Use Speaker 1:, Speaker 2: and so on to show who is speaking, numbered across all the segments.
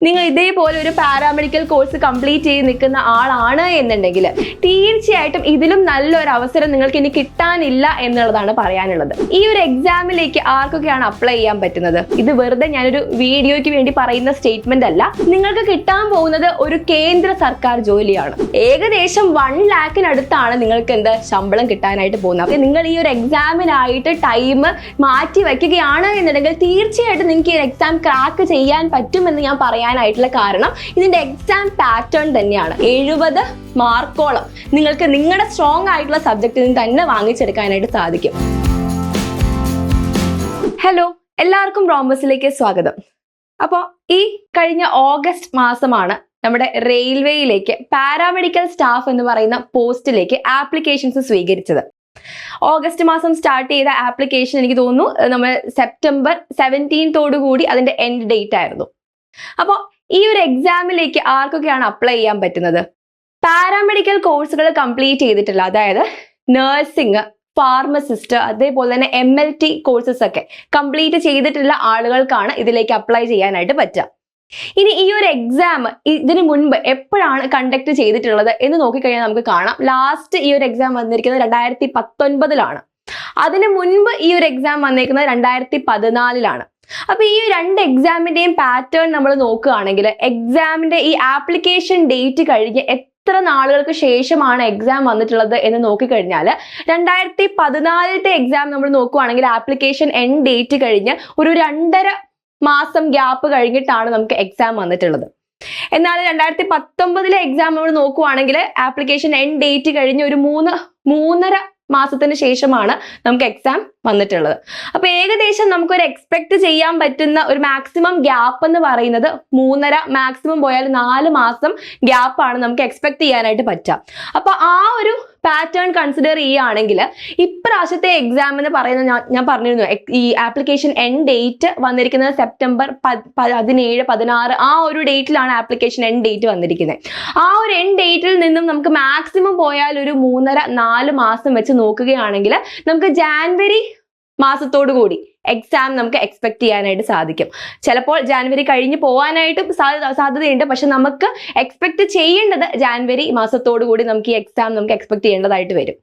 Speaker 1: നിങ്ങൾ ഇതേപോലെ ഒരു പാരാമെഡിക്കൽ കോഴ്സ് കംപ്ലീറ്റ് ചെയ്ത് നിൽക്കുന്ന ആളാണ് എന്നുണ്ടെങ്കിൽ തീർച്ചയായിട്ടും ഇതിലും നല്ലൊരു അവസരം നിങ്ങൾക്ക് ഇനി കിട്ടാനില്ല എന്നുള്ളതാണ് പറയാനുള്ളത്. ഈ ഒരു എക്സാമിലേക്ക് ആർക്കൊക്കെയാണ് അപ്ലൈ ചെയ്യാൻ പറ്റുന്നത്? ഇത് വെറുതെ ഞാനൊരു വീഡിയോയ്ക്ക് വേണ്ടി പറയുന്ന സ്റ്റേറ്റ്മെന്റ് അല്ല. നിങ്ങൾക്ക് കിട്ടാൻ പോകുന്നത് ഒരു കേന്ദ്ര സർക്കാർ ജോലിയാണ്. ഏകദേശം 1 lakhനടുത്താണ് നിങ്ങൾക്ക് ശമ്പളം കിട്ടാനായിട്ട് പോകുന്നത്. അപ്പോൾ നിങ്ങൾ ഈ ഒരു എക്സാമിനായിട്ട് ടൈം മാറ്റി വയ്ക്കുകയാണ് എന്നുണ്ടെങ്കിൽ തീർച്ചയായിട്ടും നിങ്ങൾക്ക് ഈ എക്സാം ക്രാക്ക് ചെയ്യാൻ പറ്റുമെന്ന് ഞാൻ പറയാനായിട്ടുള്ള കാരണം ഇതിന്റെ എക്സാം പാറ്റേൺ തന്നെയാണ്. 70 മാർക്കോളം നിങ്ങൾക്ക് നിങ്ങളുടെ സ്ട്രോങ് ആയിട്ടുള്ള സബ്ജക്റ്റിൽ നിന്ന് തന്നെ വാങ്ങിച്ചെടുക്കാനായിട്ട് സാധിക്കും. ഹലോ, എല്ലാവർക്കും റോംബസിലേക്ക് സ്വാഗതം. അപ്പോൾ ഈ കഴിഞ്ഞ ഓഗസ്റ്റ് മാസമാണ് നമ്മുടെ റെയിൽവേയിലേക്ക് പാരാമെഡിക്കൽ സ്റ്റാഫ് എന്ന് പറയുന്ന പോസ്റ്റിലേക്ക് ആപ്ലിക്കേഷൻസ് സ്വീകരിച്ചത്. ഓഗസ്റ്റ് മാസം സ്റ്റാർട്ട് ചെയ്ത ആപ്ലിക്കേഷൻ എനിക്ക് തോന്നുന്നു നമ്മൾ സെപ്റ്റംബർ 17 കൂടി അതിന്റെ എൻഡ് ഡേറ്റ് ആയിരുന്നു. അപ്പോൾ ഈ ഒരു എക്സാമിലേക്ക് ആർക്കൊക്കെയാണ് അപ്ലൈ ചെയ്യാൻ പറ്റുന്നത്? പാരാമെഡിക്കൽ കോഴ്സുകൾ കംപ്ലീറ്റ് ചെയ്തിട്ടില്ല, അതായത് നഴ്സിംഗ്, ഫാർമസിസ്റ്റ്, അതേപോലെ തന്നെ MLT കോഴ്സസ് ഒക്കെ കംപ്ലീറ്റ് ചെയ്തിട്ടുള്ള ആളുകൾക്കാണ് ഇതിലേക്ക് അപ്ലൈ ചെയ്യാനായിട്ട് പറ്റുക. ഇനി ഈ ഒരു എക്സാം ഇതിനു മുൻപ് എപ്പോഴാണ് കണ്ടക്ട് ചെയ്തിട്ടുള്ളത് എന്ന് നോക്കിക്കഴിഞ്ഞാൽ നമുക്ക് കാണാം. ലാസ്റ്റ് ഈ ഒരു എക്സാം വന്നിരിക്കുന്നത് 2019 അതിനു മുൻപ് ഈ ഒരു എക്സാം വന്നിരിക്കുന്നത് 2014. അപ്പൊ ഈ 2 എക്സാമിന്റെയും പാറ്റേൺ നമ്മൾ നോക്കുകയാണെങ്കിൽ എക്സാമിന്റെ ഈ ആപ്ലിക്കേഷൻ ഡേറ്റ് കഴിഞ്ഞ് എത്ര നാളുകൾക്ക് ശേഷമാണ് എക്സാം വന്നിട്ടുള്ളത് എന്ന് നോക്കിക്കഴിഞ്ഞാൽ 2014 എക്സാം നമ്മൾ നോക്കുകയാണെങ്കിൽ ആപ്ലിക്കേഷൻ എൻഡ് ഡേറ്റ് കഴിഞ്ഞ് ഒരു 2.5 മാസം ഗ്യാപ്പ് കഴിഞ്ഞിട്ടാണ് നമുക്ക് എക്സാം വന്നിട്ടുള്ളത്. എന്നാൽ 2019 എക്സാം നമ്മൾ നോക്കുവാണെങ്കിൽ ആപ്ലിക്കേഷൻ എൻഡ് ഡേറ്റ് കഴിഞ്ഞ് ഒരു 3.5 മാസത്തിന് ശേഷമാണ് നമുക്ക് എക്സാം വന്നിട്ടുള്ളത്. അപ്പൊ ഏകദേശം നമുക്കൊരു എക്സ്പെക്ട് ചെയ്യാൻ പറ്റുന്ന ഒരു മാക്സിമം ഗ്യാപ്പ് എന്ന് പറയുന്നത് 3.5, മാക്സിമം പോയാൽ 4 മാസം ഗ്യാപ്പാണ് നമുക്ക് എക്സ്പെക്ട് ചെയ്യാനായിട്ട് പറ്റുക. അപ്പൊ ആ ഒരു പാറ്റേൺ കൺസിഡർ ചെയ്യുകയാണെങ്കിൽ ഇപ്രാവശ്യത്തെ എക്സാം എന്ന് പറയുന്നത് ഞാൻ പറഞ്ഞിരുന്നു, ഈ ആപ്ലിക്കേഷൻ എൻഡ് ഡേറ്റ് വന്നിരിക്കുന്നത് സെപ്റ്റംബർ 17, 16 ആ ഒരു ഡേറ്റിലാണ് ആപ്ലിക്കേഷൻ എൻഡ് ഡേറ്റ് വന്നിരിക്കുന്നത്. ആ ഒരു എൻഡ് ഡേറ്റിൽ നിന്നും നമുക്ക് മാക്സിമം പോയാൽ ഒരു 3.5, 4 മാസം വെച്ച് നോക്കുകയാണെങ്കിൽ നമുക്ക് ജാനുവരി മാസത്തോടു കൂടി എക്സാം നമുക്ക് എക്സ്പെക്ട് ചെയ്യാനായിട്ട് സാധിക്കും. ചിലപ്പോൾ ജാനുവരി കഴിഞ്ഞ് പോകാനായിട്ടും സാധ്യതയുണ്ട്, പക്ഷെ നമുക്ക് എക്സ്പെക്ട് ചെയ്യേണ്ടത് ജാനുവരി മാസത്തോടു കൂടി നമുക്ക് ഈ എക്സാം നമുക്ക് എക്സ്പെക്ട് ചെയ്യേണ്ടതായിട്ട് വരും.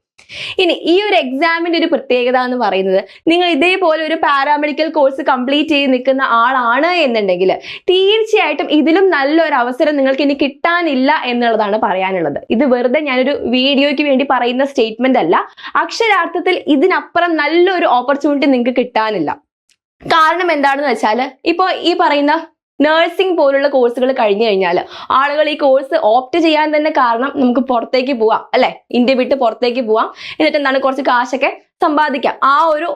Speaker 1: ഇനി ഈ ഒരു എക്സാമിന്റെ ഒരു പ്രത്യേകത എന്ന് പറയുന്നത്, നിങ്ങൾ ഇതേപോലെ ഒരു പാരാമെഡിക്കൽ കോഴ്സ് കംപ്ലീറ്റ് ചെയ്ത് നിൽക്കുന്ന ആളാണ് എന്നുണ്ടെങ്കിൽ തീർച്ചയായിട്ടും ഇതിലും നല്ലൊരു അവസരം നിങ്ങൾക്ക് ഇനി കിട്ടാനില്ല എന്നുള്ളതാണ് പറയാനുള്ളത്. ഇത് വെറുതെ ഞാനൊരു വീഡിയോയ്ക്ക് വേണ്ടി പറയുന്ന സ്റ്റേറ്റ്മെന്റ് അല്ല. അക്ഷരാർത്ഥത്തിൽ ഇതിനപ്പുറം നല്ലൊരു ഓപ്പർച്യൂണിറ്റി നിങ്ങൾക്ക് കിട്ടാനില്ല. കാരണം എന്താണെന്ന് വെച്ചാൽ ഇപ്പോൾ ഈ പറയുന്ന നഴ്സിംഗ് പോലുള്ള കോഴ്സുകൾ കഴിഞ്ഞു കഴിഞ്ഞാൽ ആളുകൾ ഈ കോഴ്സ് ഓപ്റ്റ് ചെയ്യാൻ തന്നെ കാരണം നമുക്ക് പുറത്തേക്ക് പോവാം, അല്ലെ, ഇന്ത്യ വിട്ട് പുറത്തേക്ക് പോവാം, എന്നിട്ട് കുറച്ച് കാശൊക്കെ സമ്പാദിക്കാം. ആ ഒരു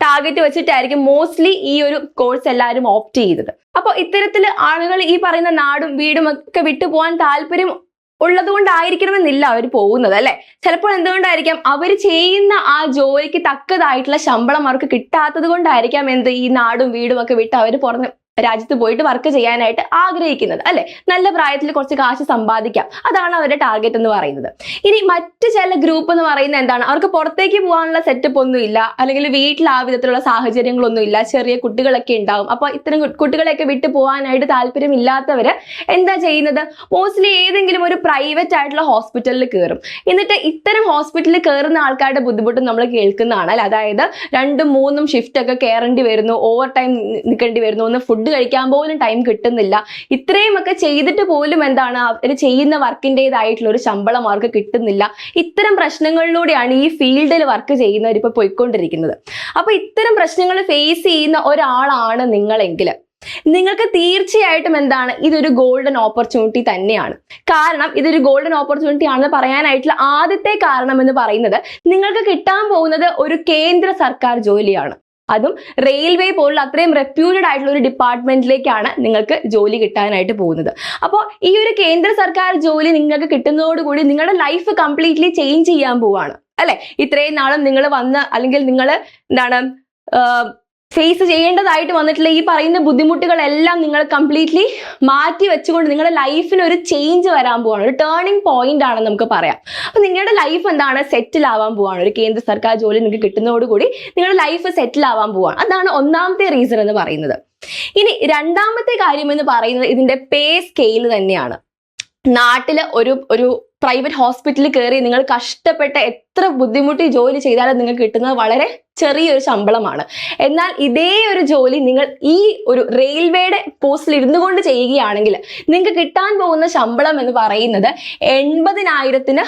Speaker 1: ടാർഗറ്റ് വെച്ചിട്ടായിരിക്കും മോസ്റ്റ്ലി ഈ ഒരു കോഴ്സ് എല്ലാവരും ഓപ്റ്റ് ചെയ്തത്. അപ്പോൾ ഇത്തരത്തിൽ ആളുകൾ ഈ പറയുന്ന നാടും വീടും ഒക്കെ വിട്ടു പോകാൻ താല്പര്യം ഉള്ളത് കൊണ്ടായിരിക്കണമെന്നില്ല അവർ പോകുന്നത്, അല്ലെ. ചിലപ്പോൾ എന്തുകൊണ്ടായിരിക്കാം, അവർ ചെയ്യുന്ന ആ ജോലിക്ക് തക്കതായിട്ടുള്ള ശമ്പളം അവർക്ക് കിട്ടാത്തത് കൊണ്ടായിരിക്കാം ഈ നാടും വീടും ഒക്കെ വിട്ട് അവർ പുറത്ത് രാജ്യത്ത് പോയിട്ട് വർക്ക് ചെയ്യാനായിട്ട് ആഗ്രഹിക്കുന്നത്, അല്ലെ. നല്ല പ്രായത്തിൽ കുറച്ച് കാശ് സമ്പാദിക്കാം, അതാണ് അവരുടെ ടാർഗറ്റ് എന്ന് പറയുന്നത്. ഇനി മറ്റു ചില ഗ്രൂപ്പ് എന്ന് പറയുന്നത് എന്താണ്, അവർക്ക് പുറത്തേക്ക് പോകാനുള്ള സെറ്റപ്പ് ഒന്നും ഇല്ല, അല്ലെങ്കിൽ വീട്ടിൽ ആ വിധത്തിലുള്ള സാഹചര്യങ്ങളൊന്നും ഇല്ല, ചെറിയ കുട്ടികളൊക്കെ ഉണ്ടാവും. അപ്പൊ ഇത്തരം കുട്ടികളെയൊക്കെ വിട്ടു പോകാനായിട്ട് താല്പര്യമില്ലാത്തവര് എന്താ ചെയ്യുന്നത്, മോസ്റ്റ്ലി ഏതെങ്കിലും ഒരു പ്രൈവറ്റ് ആയിട്ടുള്ള ഹോസ്പിറ്റലിൽ കയറും. എന്നിട്ട് ഇത്തരം ഹോസ്പിറ്റലിൽ കയറുന്ന ആൾക്കാരുടെ ബുദ്ധിമുട്ടും നമ്മൾ കേൾക്കുന്നതാണ്, അല്ലെ. അതായത് 2, 3 ഷിഫ്റ്റ് ഒക്കെ കയറേണ്ടി വരുന്നു, ഓവർ ടൈം നിൽക്കേണ്ടി വരുന്നു, ഒന്ന് ഫുഡ് കഴിക്കാൻ പോലും ടൈം കിട്ടുന്നില്ല. ഇത്രയും ഒക്കെ ചെയ്തിട്ട് പോലും അവർ ചെയ്യുന്ന വർക്കിൻ്റെതായിട്ടുള്ള ഒരു ശമ്പളം അവർക്ക് കിട്ടുന്നില്ല. ഇത്തരം പ്രശ്നങ്ങളിലൂടെയാണ് ഈ ഫീൽഡിൽ വർക്ക് ചെയ്യുന്നവർ ഇപ്പോൾ പോയിക്കൊണ്ടിരിക്കുന്നത്. അപ്പൊ ഇത്തരം പ്രശ്നങ്ങൾ ഫേസ് ചെയ്യുന്ന ഒരാളാണ് നിങ്ങളെങ്കിൽ നിങ്ങൾക്ക് തീർച്ചയായിട്ടും ഇതൊരു ഗോൾഡൻ ഓപ്പർച്യൂണിറ്റി തന്നെയാണ്. കാരണം ഇതൊരു ഗോൾഡൻ ഓപ്പർച്യൂണിറ്റി ആണെന്ന് പറയാനായിട്ടുള്ള ആദ്യത്തെ കാരണം എന്ന് പറയുന്നത്, നിങ്ങൾക്ക് കിട്ടാൻ പോകുന്നത് ഒരു കേന്ദ്ര സർക്കാർ ജോലിയാണ്. അതും റെയിൽവേ പോലുള്ള അത്രയും റെപ്യൂട്ടഡ് ആയിട്ടുള്ള ഒരു ഡിപ്പാർട്ട്മെന്റിലേക്കാണ് നിങ്ങൾക്ക് ജോലി കിട്ടാനായിട്ട് പോകുന്നത്. അപ്പോൾ ഈ ഒരു കേന്ദ്ര സർക്കാർ ജോലി നിങ്ങൾക്ക് കിട്ടുന്നതോടുകൂടി നിങ്ങളുടെ ലൈഫ് കംപ്ലീറ്റ്ലി ചേഞ്ച് ചെയ്യാൻ പോവാണ്, അല്ലെ. ഇത്രയും നാളും നിങ്ങൾ അല്ലെങ്കിൽ നിങ്ങൾ ഫേസ് ചെയ്യേണ്ടതായിട്ട് വന്നിട്ടുള്ള ഈ പറയുന്ന ബുദ്ധിമുട്ടുകളെല്ലാം നിങ്ങൾ കംപ്ലീറ്റ്ലി മാറ്റി വെച്ചുകൊണ്ട് നിങ്ങളുടെ ലൈഫിന് ഒരു ചേഞ്ച് വരാൻ പോവാണ്, ഒരു ടേണിംഗ് പോയിന്റ് ആണെന്ന് നമുക്ക് പറയാം. അപ്പൊ നിങ്ങളുടെ ലൈഫ് എന്താണ്, സെറ്റിൽ ആവാൻ പോവാണ്. ഒരു കേന്ദ്ര സർക്കാർ ജോലി നിങ്ങൾക്ക് കിട്ടുന്നതോടുകൂടി നിങ്ങളുടെ ലൈഫ് സെറ്റിൽ ആവാൻ പോവാണ്. അതാണ് ഒന്നാമത്തെ റീസൺ എന്ന് പറയുന്നത്. ഇനി രണ്ടാമത്തെ കാര്യം എന്ന് പറയുന്നത് ഇതിന്റെ പേ സ്കെയിൽ തന്നെയാണ്. നാട്ടില് ഒരു പ്രൈവറ്റ് ഹോസ്പിറ്റലിൽ കയറി നിങ്ങൾ കഷ്ടപ്പെട്ട എത്ര ബുദ്ധിമുട്ടി ജോലി ചെയ്താലും നിങ്ങൾക്ക് കിട്ടുന്നത് വളരെ ചെറിയൊരു ശമ്പളമാണ്. എന്നാൽ ഇതേ ഒരു ജോലി നിങ്ങൾ ഈ ഒരു റെയിൽവേയുടെ പോസ്റ്റിൽ ഇരുന്നു കൊണ്ട് ചെയ്യുകയാണെങ്കിൽ നിങ്ങൾക്ക് കിട്ടാൻ പോകുന്ന ശമ്പളം എന്ന് പറയുന്നത് 80,000-ന്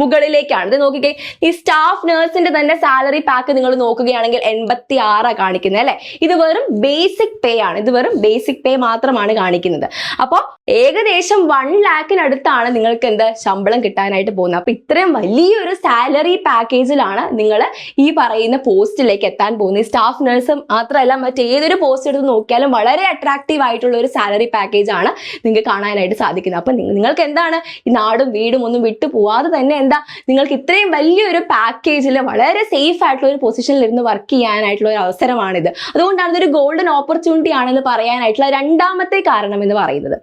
Speaker 1: മുകളിലേക്കാണ്. ഇത് നോക്കിക്കേ, ഈ സ്റ്റാഫ് നഴ്സിന്റെ തന്നെ സാലറി പാക്ക് നിങ്ങൾ നോക്കുകയാണെങ്കിൽ 86 കാണിക്കുന്നത് അല്ലെ. ഇത് വെറും ബേസിക് പേ ആണ്, ഇത് വെറും ബേസിക് പേ മാത്രമാണ് കാണിക്കുന്നത്. അപ്പോൾ ഏകദേശം 1 lakhനടുത്താണ് നിങ്ങൾക്ക് എന്ത് ശമ്പളം കിട്ടാനായിട്ട് പോകുന്നത്. അപ്പൊ ഇത്രയും വലിയൊരു സാലറി പാക്കേജിലാണ് നിങ്ങൾ ഈ പറയുന്ന പോസ്റ്റിലേക്ക് എത്താൻ പോകുന്നത്. ഈ സ്റ്റാഫ് നഴ്സ് മാത്രമല്ല, മറ്റേതൊരു പോസ്റ്റ് എടുത്ത് നോക്കിയാലും വളരെ അട്രാക്റ്റീവ് ആയിട്ടുള്ള ഒരു സാലറി പാക്കേജ് ആണ് നിങ്ങൾക്ക് കാണാനായിട്ട് സാധിക്കുന്നത്. അപ്പൊ നിങ്ങൾക്ക് എന്താണ്, ഈ നാടും വീടും ഒന്നും വിട്ടു പോവാതെ തന്നെ എന്താ, നിങ്ങൾക്ക് ഇത്രയും വലിയൊരു പാക്കേജിൽ വളരെ സേഫ് ആയിട്ടുള്ള ഒരു പൊസിഷനിൽ ഇരുന്ന് വർക്ക് ചെയ്യാനായിട്ടുള്ള ഒരു അവസരമാണിത്. അതുകൊണ്ടാണ് ഇതൊരു ഗോൾഡൻ ഓപ്പർച്യൂണിറ്റി ആണെന്ന് പറയാനായിട്ടുള്ള രണ്ടാമത്തെ കാരണം എന്ന് പറയുന്നത്.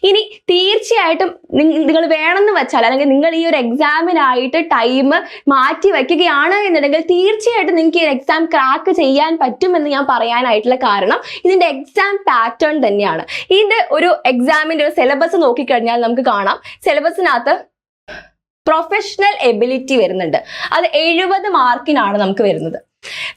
Speaker 1: ഇനി തീർച്ചയായിട്ടും നിങ്ങൾ വേണമെന്ന് വെച്ചാൽ, അല്ലെങ്കിൽ നിങ്ങൾ ഈ ഒരു എക്സാമിനായിട്ട് ടൈം മാറ്റി വയ്ക്കുകയാണ് എന്നുണ്ടെങ്കിൽ തീർച്ചയായിട്ടും നിങ്ങൾക്ക് ഈ ഒരു എക്സാം ക്രാക്ക് ചെയ്യാൻ പറ്റുമെന്ന് ഞാൻ പറയാനായിട്ടുള്ള കാരണം ഇതിന്റെ എക്സാം പാറ്റേൺ തന്നെയാണ്. ഇതിന്റെ ഒരു എക്സാമിന്റെ ഒരു സിലബസ് നോക്കിക്കഴിഞ്ഞാൽ നമുക്ക് കാണാം, സിലബസിനകത്ത് പ്രൊഫഷണൽ എബിലിറ്റി വരുന്നുണ്ട്. അത് 70 മാർക്കിനാണ് നമുക്ക് വരുന്നത്.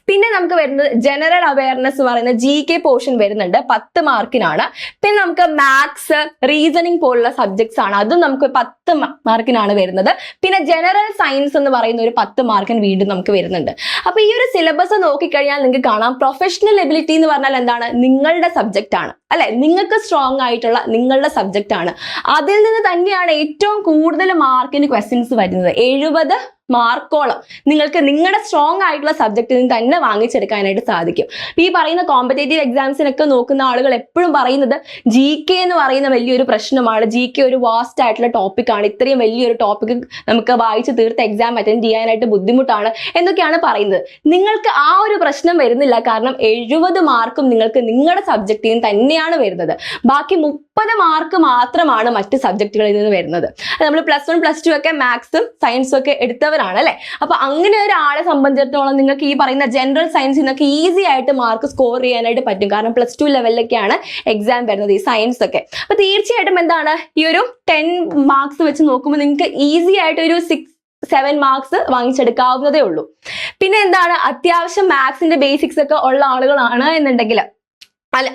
Speaker 1: പിന്നെ നമുക്ക് വരുന്നത് ജനറൽ അവയർനെസ് പറയുന്ന GK പോർഷൻ വരുന്നുണ്ട്, 10 മാർക്കിനാണ്. പിന്നെ നമുക്ക് മാത്സ്, റീസണിങ് പോലുള്ള സബ്ജക്ട്സ് ആണ്, അതും നമുക്ക് 10 മാർക്കിനാണ് വരുന്നത്. പിന്നെ ജനറൽ സയൻസ് എന്ന് പറയുന്ന ഒരു 10 മാർക്കിന് വീണ്ടും നമുക്ക് വരുന്നുണ്ട്. അപ്പൊ ഈ ഒരു സിലബസ് നോക്കിക്കഴിഞ്ഞാൽ നിങ്ങൾക്ക് കാണാം, പ്രൊഫഷണൽ എബിലിറ്റി എന്ന് പറഞ്ഞാൽ എന്താണ്, നിങ്ങളുടെ സബ്ജക്റ്റ് ആണ് അല്ലെ, നിങ്ങൾക്ക് സ്ട്രോങ് ആയിട്ടുള്ള നിങ്ങളുടെ സബ്ജക്റ്റ് ആണ്. അതിൽ നിന്ന് തന്നെയാണ് ഏറ്റവും കൂടുതൽ മാർക്കിന് ക്വസ്റ്റ്യൻസ് വരുന്നത്. 70 മാർക്കോളം നിങ്ങൾക്ക് നിങ്ങളുടെ സ്ട്രോങ് ആയിട്ടുള്ള സബ്ജക്റ്റിൽ നിന്ന് തന്നെ വാങ്ങിച്ചെടുക്കാനായിട്ട് സാധിക്കും. ഈ പറയുന്ന കോമ്പറ്റേറ്റീവ് എക്സാംസിനൊക്കെ നോക്കുന്ന ആളുകൾ എപ്പോഴും പറയുന്നത് GK എന്ന് പറയുന്ന വലിയൊരു പ്രശ്നമാണ്, GK ഒരു വാസ്റ്റ് ആയിട്ടുള്ള ടോപ്പിക്കാണ്, ഇത്രയും വലിയൊരു ടോപ്പിക് നമുക്ക് വായിച്ച് തീർത്ത് എക്സാം അറ്റൻഡ് ചെയ്യാനായിട്ട് ബുദ്ധിമുട്ടാണ് എന്നൊക്കെയാണ് പറയുന്നത്. നിങ്ങൾക്ക് ആ ഒരു പ്രശ്നം വരുന്നില്ല, കാരണം 70 മാർക്കും നിങ്ങൾക്ക് നിങ്ങളുടെ സബ്ജക്റ്റിൽ നിന്ന് തന്നെയാണ് വരുന്നത്. ബാക്കി 30 മാർക്ക് മാത്രമാണ് മറ്റ് സബ്ജക്റ്റുകളിൽ നിന്ന് വരുന്നത്. നമ്മൾ +1 +2 ഒക്കെ മാത്സും സയൻസും ഒക്കെ എടുത്തവരാണ് അല്ലെ. അപ്പൊ അങ്ങനെ ഒരാളെ സംബന്ധിച്ചിടത്തോളം നിങ്ങൾക്ക് ഈ പറയുന്ന ജനറൽ സയൻസിൽ നിന്നൊക്കെ ഈസി ആയിട്ട് മാർക്ക് സ്കോർ ചെയ്യാനായിട്ട് പറ്റും, കാരണം +2 ലെവലിലൊക്കെയാണ് എക്സാം വരുന്നത് ഈ സയൻസ് ഒക്കെ. അപ്പൊ തീർച്ചയായിട്ടും എന്താണ്, ഈ ഒരു 10 മാർക്സ് വെച്ച് നോക്കുമ്പോൾ നിങ്ങൾക്ക് ഈസി ആയിട്ട് ഒരു 6-7 മാർക്സ് വാങ്ങിച്ചെടുക്കാവുന്നതേ ഉള്ളൂ. പിന്നെ എന്താണ്, അത്യാവശ്യം മാത്സിന്റെ ബേസിക്സ് ഒക്കെ ഉള്ള ആളുകളാണ് എന്നുണ്ടെങ്കിൽ,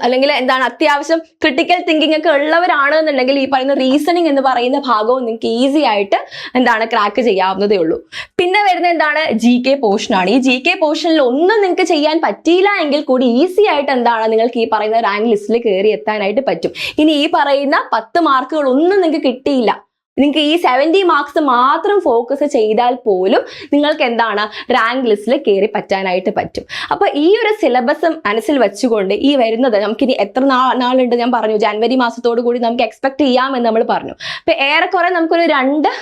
Speaker 1: അല്ലെങ്കിൽ എന്താണ് അത്യാവശ്യം ക്രിട്ടിക്കൽ തിങ്കിങ് ഒക്കെ ഉള്ളവരാണ് എന്നുണ്ടെങ്കിൽ ഈ പറയുന്ന റീസണിങ് എന്ന് പറയുന്ന ഭാഗവും നിങ്ങൾക്ക് ഈസി ആയിട്ട് എന്താണ് ക്രാക്ക് ചെയ്യാവുന്നതേ ഉള്ളൂ. പിന്നെ വരുന്ന എന്താണ്, GK പോർഷൻ ആണ്. ഈ GK പോർഷനിൽ ഒന്നും നിങ്ങൾക്ക് ചെയ്യാൻ പറ്റിയില്ല എങ്കിൽ കൂടി ഈസി ആയിട്ട് എന്താണ് നിങ്ങൾക്ക് ഈ പറയുന്ന റാങ്ക് ലിസ്റ്റിൽ കയറി എത്താനായിട്ട് പറ്റും. ഇനി ഈ പറയുന്ന 10 മാർക്കുകൾ ഒന്നും നിങ്ങൾക്ക് കിട്ടിയില്ല, നിങ്ങൾക്ക് ഈ 70 മാർക്സ് മാത്രം ഫോക്കസ് ചെയ്താൽ പോലും നിങ്ങൾക്ക് എന്താണ് റാങ്ക് ലിസ്റ്റിൽ കയറി പറ്റാനായിട്ട് പറ്റും. അപ്പൊ ഈ ഒരു സിലബസ് മനസ്സിൽ വെച്ചുകൊണ്ട് ഈ വരുന്നത് നമുക്കിനി എത്ര നാളുണ്ട് ഞാൻ പറഞ്ഞു, ജനുവരി മാസത്തോടു കൂടി നമുക്ക് എക്സ്പെക്ട് ചെയ്യാമെന്ന് നമ്മൾ പറഞ്ഞു. അപ്പൊ ഏറെക്കുറെ നമുക്കൊരു 2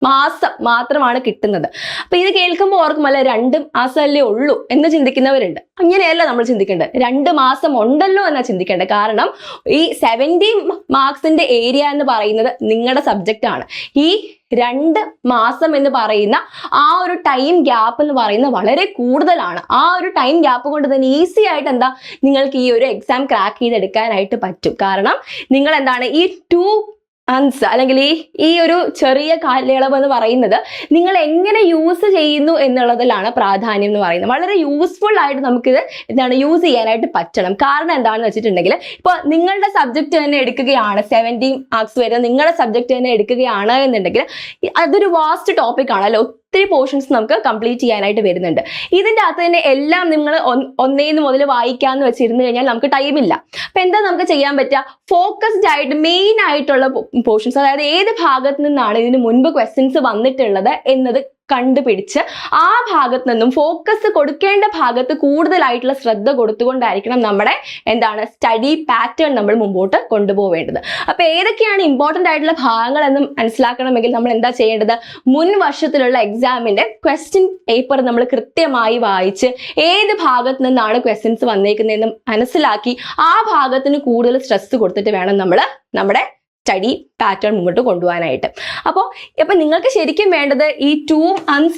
Speaker 1: മാസം മാത്രമാണ് കിട്ടുന്നത്. അപ്പൊ ഇത് കേൾക്കുമ്പോൾ ഓർക്കും, അല്ല 2 മാസമല്ലേ ഉള്ളൂ എന്ന് ചിന്തിക്കുന്നവരുണ്ട്. അങ്ങനെയല്ല നമ്മൾ ചിന്തിക്കേണ്ടത്, 2 മാസം ഉണ്ടല്ലോ എന്നാ ചിന്തിക്കേണ്ടത്. കാരണം ഈ 70 മാർക്സിന്റെ ഏരിയ എന്ന് പറയുന്നത് നിങ്ങളുടെ സബ്ജക്റ്റ് ആണ്. ഈ 2 മാസം എന്ന് പറയുന്ന ആ ഒരു ടൈം ഗ്യാപ്പ് എന്ന് പറയുന്നത് വളരെ കൂടുതലാണ്. ആ ഒരു ടൈം ഗ്യാപ്പ് കൊണ്ട് തന്നെ ഈസി ആയിട്ട് എന്താ നിങ്ങൾക്ക് ഈ ഒരു എക്സാം ക്രാക്ക് ചെയ്തെടുക്കാനായിട്ട് പറ്റും. കാരണം നിങ്ങൾ എന്താണ് ഈ 2 months അല്ലെങ്കിൽ ഈ ഒരു ചെറിയ കാലയളവ് എന്ന് പറയുന്നത് നിങ്ങൾ എങ്ങനെ യൂസ് ചെയ്യുന്നു എന്നുള്ളതിലാണ് പ്രാധാന്യം എന്ന് പറയുന്നത്. വളരെ യൂസ്ഫുൾ ആയിട്ട് നമുക്കിത് എന്താണ് യൂസ് ചെയ്യാനായിട്ട് പറ്റണം. കാരണം എന്താണെന്ന് വെച്ചിട്ടുണ്ടെങ്കിൽ, ഇപ്പോൾ നിങ്ങളുടെ സബ്ജക്റ്റ് തന്നെ എടുക്കുകയാണ്, 70 മാർക്സ് വരുന്ന നിങ്ങളുടെ സബ്ജക്റ്റ് തന്നെ എടുക്കുകയാണ് എന്നുണ്ടെങ്കിൽ അതൊരു വാസ്റ്റ് ടോപ്പിക് ആണ് അല്ലെ, ഒത്തിരി പോർഷൻസ് നമുക്ക് കംപ്ലീറ്റ് ചെയ്യാനായിട്ട് വരുന്നുണ്ട്. ഇതിന്റെ അകത്ത് തന്നെ എല്ലാം നിങ്ങൾ 1 മുതൽ വായിക്കാന്ന് വെച്ചിരുന്നു കഴിഞ്ഞാൽ നമുക്ക് ടൈമില്ല. അപ്പൊ എന്താ നമുക്ക് ചെയ്യാൻ പറ്റുക, ഫോക്കസ്ഡ് ആയിട്ട് മെയിൻ ആയിട്ടുള്ള പോർഷൻസ്, അതായത് ഏത് ഭാഗത്ത് നിന്നാണ് ഇതിന് മുൻപ് ക്വസ്റ്റ്യൻസ് വന്നിട്ടുള്ളത് എന്നത് കണ്ടുപിടിച്ച് ആ ഭാഗത്ത് നിന്നും ഫോക്കസ് കൊടുക്കേണ്ട ഭാഗത്ത് കൂടുതലായിട്ടുള്ള ശ്രദ്ധ കൊടുത്തുകൊണ്ടായിരിക്കണം നമ്മുടെ സ്റ്റഡി പാറ്റേൺ നമ്മൾ മുമ്പോട്ട് കൊണ്ടുപോവേണ്ടത്. അപ്പൊ ഏതൊക്കെയാണ് ഇമ്പോർട്ടന്റ് ആയിട്ടുള്ള ഭാഗങ്ങൾ എന്ന് മനസ്സിലാക്കണമെങ്കിൽ നമ്മൾ എന്താ ചെയ്യേണ്ടത്? മുൻ വർഷത്തിലുള്ള എക്സാമിന്റെ ക്വസ്റ്റ്യൻ പേപ്പർ നമ്മൾ കൃത്യമായി വായിച്ച് ഏത് ഭാഗത്ത് നിന്നാണ് ക്വസ്റ്റ്യൻസ് വന്നേക്കുന്നതെന്ന് മനസ്സിലാക്കി ആ ഭാഗത്തിന് കൂടുതൽ സ്ട്രെസ് കൊടുത്തിട്ട് വേണം നമ്മൾ നമ്മുടെ സ്റ്റഡി പാറ്റേൺ മുമ്പോട്ട് കൊണ്ടുപോകാനായിട്ട്. അപ്പോൾ നിങ്ങൾക്ക് ശരിക്കും വേണ്ടത് ഈ 2 months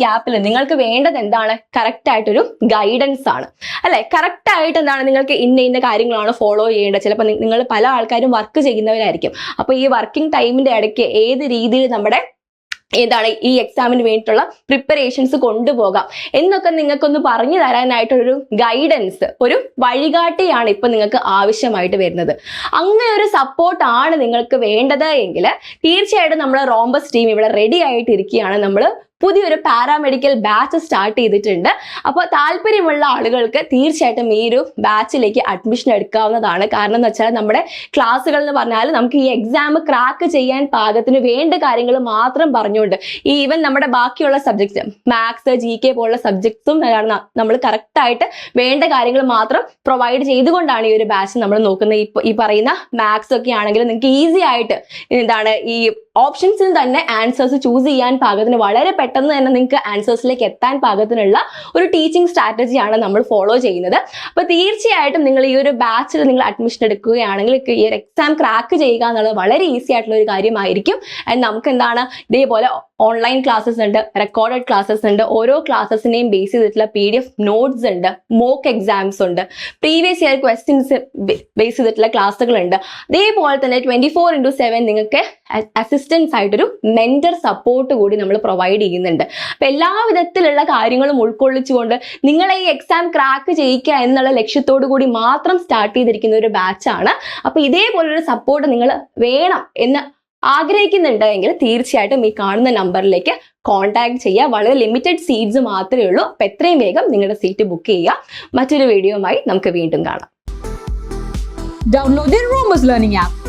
Speaker 1: ഗ്യാപ്പിൽ നിങ്ങൾക്ക് വേണ്ടത് എന്താണ്? കറക്റ്റ് ആയിട്ടൊരു ഗൈഡൻസ് ആണ് അല്ലെ? കറക്റ്റ് ആയിട്ട് നിങ്ങൾക്ക് ഇന്ന കാര്യങ്ങളാണ് ഫോളോ ചെയ്യേണ്ടത്. ചിലപ്പോൾ നിങ്ങൾ പല ആൾക്കാരും വർക്ക് ചെയ്യുന്നവരായിരിക്കും. അപ്പോൾ ഈ വർക്കിംഗ് ടൈമിന്റെ ഇടയ്ക്ക് ഏത് രീതിയിൽ നമ്മുടെ ഈ എക്സാമിന് വേണ്ടിയിട്ടുള്ള പ്രിപ്പറേഷൻസ് കൊണ്ടുപോകാം എന്നൊക്കെ നിങ്ങൾക്കൊന്ന് പറഞ്ഞു തരാനായിട്ടൊരു ഗൈഡൻസ്, ഒരു വഴികാട്ടിയാണ് ഇപ്പൊ നിങ്ങൾക്ക് ആവശ്യമായിട്ട് വരുന്നത്. അങ്ങനെ ഒരു സപ്പോർട്ടാണ് നിങ്ങൾക്ക് വേണ്ടത് എങ്കിൽ തീർച്ചയായിട്ടും നമ്മൾ റോംബസ് ടീം ഇവിടെ റെഡി ആയിട്ടിരിക്കുകയാണ്. നമ്മൾ പുതിയൊരു പാരാമെഡിക്കൽ ബാച്ച് സ്റ്റാർട്ട് ചെയ്തിട്ടുണ്ട്. അപ്പോൾ താല്പര്യമുള്ള ആളുകൾക്ക് തീർച്ചയായിട്ടും ഈ ഒരു ബാച്ചിലേക്ക് അഡ്മിഷൻ എടുക്കാവുന്നതാണ്. കാരണം എന്ന് വെച്ചാൽ നമ്മുടെ ക്ലാസ്സുകൾ എന്ന് പറഞ്ഞാൽ നമുക്ക് ഈ എക്സാം ക്രാക്ക് ചെയ്യാൻ പാകത്തിന് വേണ്ട കാര്യങ്ങൾ മാത്രം പറഞ്ഞുകൊണ്ട് ഈവൻ നമ്മുടെ ബാക്കിയുള്ള സബ്ജക്ട്സ് മാത്സ്, GK പോലുള്ള സബ്ജക്ട്സും നമ്മൾ കറക്റ്റായിട്ട് വേണ്ട കാര്യങ്ങൾ മാത്രം പ്രൊവൈഡ് ചെയ്തുകൊണ്ടാണ് ഈ ഒരു ബാച്ച് നമ്മൾ നോക്കുന്നത്. ഈ പറയുന്ന മാത്സ് ഒക്കെ ആണെങ്കിൽ നിങ്ങൾക്ക് ഈസി ആയിട്ട് ഈ ഓപ്ഷൻസിൽ തന്നെ ആൻസേഴ്സ് ചൂസ് ചെയ്യാൻ പാകത്തിന് വളരെ പെട്ടെന്ന് തന്നെ നിങ്ങൾക്ക് ആൻസേഴ്സിലേക്ക് എത്താൻ പാകത്തിനുള്ള ഒരു ടീച്ചിങ് സ്ട്രാറ്റജിയാണ് നമ്മൾ ഫോളോ ചെയ്യുന്നത്. അപ്പോൾ തീർച്ചയായിട്ടും നിങ്ങൾ ഈ ഒരു ബാച്ചിൽ നിങ്ങൾ അഡ്മിഷൻ എടുക്കുകയാണെങ്കിൽ ഈ ഒരു എക്സാം ക്രാക്ക് ചെയ്യുക എന്നുള്ളത് വളരെ ഈസി ആയിട്ടുള്ള ഒരു കാര്യമായിരിക്കും. ആൻഡ് നമുക്ക് ഇതേപോലെ ഓൺലൈൻ ക്ലാസ്സസ് ഉണ്ട്, റെക്കോർഡഡ് ക്ലാസ്സസ് ഉണ്ട്, ഓരോ ക്ലാസ്സസിനെയും ബേസ് ചെയ്തിട്ടുള്ള PDF നോട്ട്സ് ഉണ്ട്, മോക്ക് എക്സാംസ് ഉണ്ട്, പ്രീവിയസ് ഇയർ ക്വസ്റ്റ്യൻസ് ബേസ് ചെയ്തിട്ടുള്ള ക്ലാസ്സുകളുണ്ട്. അതേപോലെ തന്നെ 24/7 നിങ്ങൾക്ക് അസിസ്റ്റൻസ് ആയിട്ടൊരു മെന്റർ സപ്പോർട്ട് കൂടി നമ്മൾ പ്രൊവൈഡ് ചെയ്യുന്നുണ്ട്. അപ്പൊ എല്ലാ വിധത്തിലുള്ള കാര്യങ്ങളും ഉൾക്കൊള്ളിച്ചുകൊണ്ട് നിങ്ങളെ ഈ എക്സാം ക്രാക്ക് ചെയ്യിക്കുക എന്നുള്ള ലക്ഷ്യത്തോടു കൂടി മാത്രം സ്റ്റാർട്ട് ചെയ്തിരിക്കുന്ന ഒരു ബാച്ചാണ്. അപ്പൊ ഇതേപോലൊരു സപ്പോർട്ട് നിങ്ങൾ വേണം എന്ന് ആഗ്രഹിക്കുന്നുണ്ടെങ്കിൽ തീർച്ചയായിട്ടും ഈ കാണുന്ന നമ്പറിലേക്ക് കോൺടാക്ട് ചെയ്യുക. വളരെ ലിമിറ്റഡ് സീറ്റ്സ് മാത്രമേ ഉള്ളൂ. അപ്പൊ എത്രയും വേഗം നിങ്ങളുടെ സീറ്റ് ബുക്ക് ചെയ്യുക. മറ്റൊരു വീഡിയോയുമായി നമുക്ക് വീണ്ടും കാണാം.
Speaker 2: Download the Rhombus Learning app